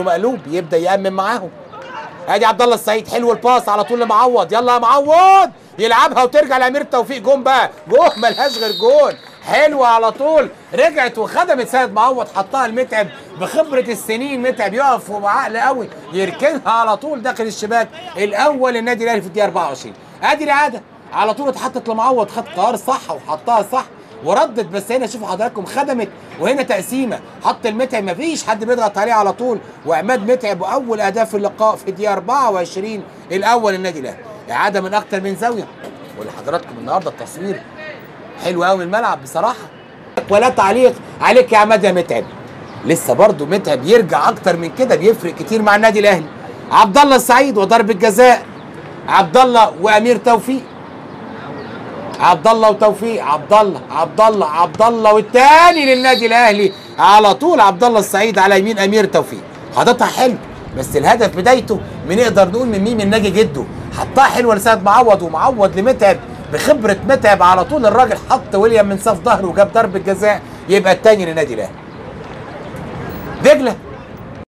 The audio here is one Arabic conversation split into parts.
مقلوب يبدا يامن معاهم. ادي عبد الله السعيد، حلو الباس على طول لمعوض، يلا يا معوض يلعبها وترجع لامير توفيق. جون بقى، جون ملهاش غير جون. حلوه على طول، رجعت وخدمت سيد معوض، حطها لمتعب بخبره السنين. متعب يقف وبعقل قوي يركنها على طول داخل الشباك الاول النادي الاهلي في الدقيقه 24. ادي الاعاده على طول اتحطت لمعوض، خد قرار صح وحطها صح وردت. بس هنا شوفوا حضراتكم خدمت، وهنا تقسيمه حط المتعب، مفيش حد بيضغط عليه على طول، وعماد متعب واول اهداف اللقاء في الدقيقه 24 الاول النادي الاهلي. اعاده من اكتر من زاويه، ولحضراتكم النهارده التصوير حلو قوي من الملعب بصراحه. ولا تعليق عليك يا عماد يا متعب، لسه برضه متعب يرجع اكتر من كده بيفرق كتير مع النادي الاهلي. عبد الله السعيد وضربه جزاء، عبد الله وامير توفيق، عبد الله وتوفيق، عبد الله والتاني للنادي الاهلي على طول. عبد الله السعيد على يمين امير توفيق، حاططها حلو، بس الهدف بدايته نقدر نقول من مين؟ من ناجي جده. حطها حلوه لسيد معوض، ومعوض لمتعب بخبره متعب على طول. الراجل حط ويليام من صف ظهره وجاب ضربه جزاء، يبقى التاني للنادي الاهلي. دجله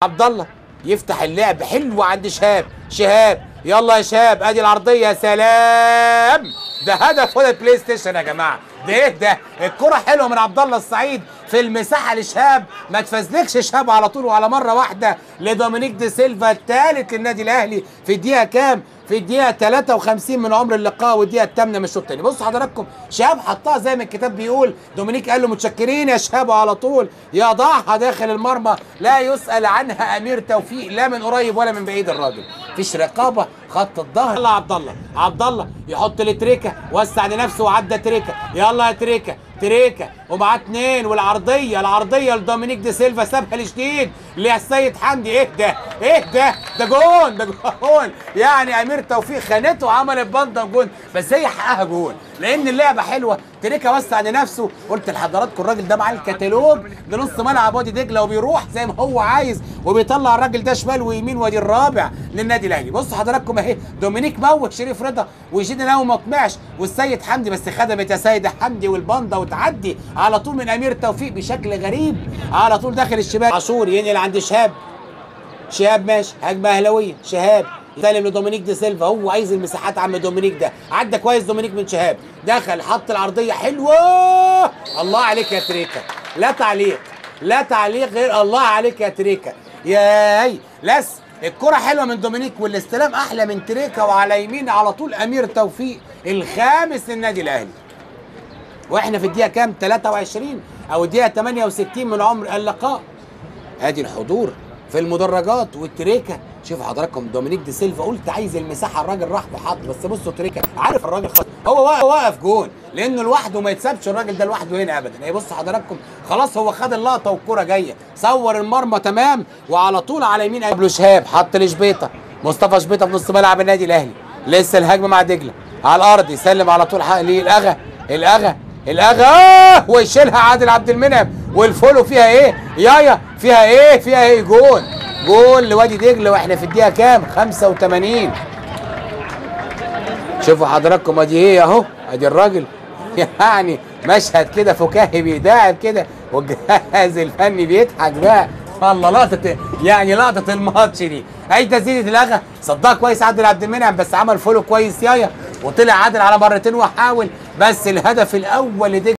عبد الله يفتح اللعب حلو عند شهاب يلا يا شهاب، ادي العرضيه، يا سلام، ده هدف ولا بلاي ستيشن يا جماعه. ده ايه ده؟ الكره حلوه من عبد الله السعيد في المساحه لشهاب، ما تفزلكش شهاب على طول وعلى مره واحده لدومينيك دي سيلفا الثالث للنادي الاهلي في الدقيقه كام؟ في الدقيقه 53 من عمر اللقاء والدقيقه الثامنه من الشوط الثاني. بصوا حضراتكم شهاب حطها زي ما الكتاب بيقول، دومينيك قال له متشكرين يا شهاب، على طول يضعها داخل المرمى، لا يسأل عنها امير توفيق لا من قريب ولا من بعيد. الراجل مفيش رقابه، خط الظهر. يلا عبد الله يحط لتريكه، وسع لنفسه وعدى تريكه، يلا يا تريكه ومعاه اثنين، والعرضيه لدومينيك دي سيلفا سابها لشديد للسيد حمدي. ايه ده؟ ده جون يعني امير توفيق خانته وعملت بنده جون، بس هي حقها جون لان اللعبه حلوه. تريكه وسع لنفسه، قلت لحضراتكم الراجل ده معاه الكتالوج لنص ملعب وادي دجله وبيروح زي ما هو عايز وبيطلع الراجل ده شمال ويمين. وادي الرابع للنادي الاهلي. بصوا حضراتكم اهي، دومينيك موت شريف رضا ويشيد الاهلي ما طمعش، والسيد حمدي بس خدمت يا سيد حمدي والبنده وتعدي على طول من امير توفيق بشكل غريب على طول داخل الشباك. عاشور ينقل عند شهاب ماشي، هجمه اهلاويه، شهاب يسلم لدومينيك دي سيلفا، هو عايز المساحات عم دومينيك ده، عدى كويس دومينيك من شهاب، دخل حط العرضيه حلوه. الله عليك يا تريكه، لا تعليق غير الله عليك يا تريكه. ياي الكره حلوه من دومينيك والاستلام احلى من تريكه، وعلى يمين على طول امير توفيق الخامس للنادي الاهلي. واحنا في الدقيقه كام؟ 23 او الدقيقه 68 من عمر اللقاء. ادي الحضور في المدرجات والتريكه. شوفوا حضراتكم دومينيك دي سيلفا، قلت عايز المساحه، الراجل راح وحط، بس بصوا تريكه عارف الراجل خلاص هو واقف جون لانه لوحده ما يتسابش الراجل ده لوحده هنا ابدا. هي بصوا حضراتكم خلاص هو خد اللقطه والكره جايه، صور المرمى تمام، وعلى طول على يمين قبله شهاب، حط لشبيطه، مصطفى شبيطه في نص ملعب النادي الاهلي، لسه الهجمه مع دجله على الارض، يسلم على طول الاغا ويشيلها عادل عبد المنعم، والفولو فيها ايه؟ فيها ايه؟ جول لوادي دجله واحنا في الدقيقه كام؟ 85. شوفوا حضراتكم ادي ايه اهو، ادي الراجل يعني مشهد كده فكاهي بيداعب كده، والجهاز الفني بيضحك بقى. والله لقطه الماتش دي، اي تسديده الاغا صدها كويس عادل عبد المنعم، بس عمل فولو كويس وطلع عادل على مرتين وحاول، بس الهدف الاول لدجله